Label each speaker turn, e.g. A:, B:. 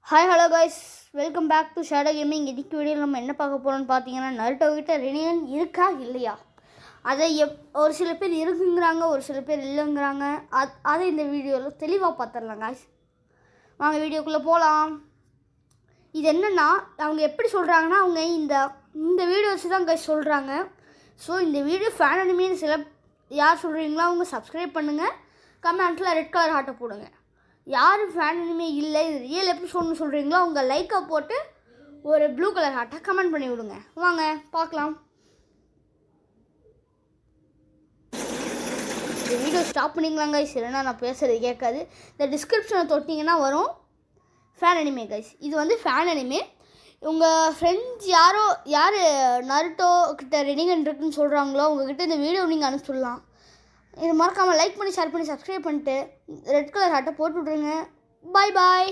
A: Hi hello guys, welcome back to Shadow Gaming. இன்னைக்கு வீடியோவில் நம்ம என்ன பார்க்க போகிறோம்னு பார்த்தீங்கன்னா, நருட்டோ கிட்ட ரெனிகன் இருக்கா இல்லையா, அதை ஒரு சில பேர் இருக்குங்கிறாங்க, ஒரு சில பேர் இல்லைங்கிறாங்க. அதை இந்த வீடியோவில் தெளிவாக பார்த்துடலாம் கைஸ். வாங்க வீடியோக்குள்ளே போகலாம். இது என்னென்னா, அவங்க எப்படி சொல்கிறாங்கன்னா, அவங்க இந்த வீடியோ வச்சு தான் கைஸ் சொல்கிறாங்க. ஸோ இந்த வீடியோ ஃபேன் அனிமேன்னு யார் சொல்கிறீங்களோ அவங்க சப்ஸ்கிரைப் பண்ணுங்கள், கமெண்ட்டில் ரெட் கலர் ஹார்ட்டை போடுங்க. யார் ஃபேன் அனிமே இல்லை, இது ரியல் எபிசோட்னு சொல்கிறீங்களோ அவங்க லைக்கை போட்டு ஒரு ப்ளூ கலர் ஹார்ட்டை கமெண்ட் பண்ணி விடுங்க. வாங்க பார்க்கலாம். இந்த வீடியோ ஸ்டாப் பண்ணிங்களாங்க கைஸ், இல்லைன்னா நான் பேசுகிறது கேட்காது. இந்த டிஸ்கிரிப்ஷனை தொட்டிங்கன்னா வரும் ஃபேன் அனிமே கைஸ். இது ஃபேன் அனிமே. உங்கள் ஃப்ரெண்ட்ஸ் யார் நருட்டோ கிட்ட ரெனிகன் இருக்குன்னு சொல்கிறாங்களோ உங்ககிட்ட இந்த வீடியோ நீங்கள் அனுப்பிச்சுடலாம். இது மறக்காமல் லைக் பண்ணி ஷேர் பண்ணி சப்ஸ்கிரைப் பண்ணிட்டு ரெட் கலர் ஹார்ட்டை போட்டு விட்ருங்க. பாய் பாய்.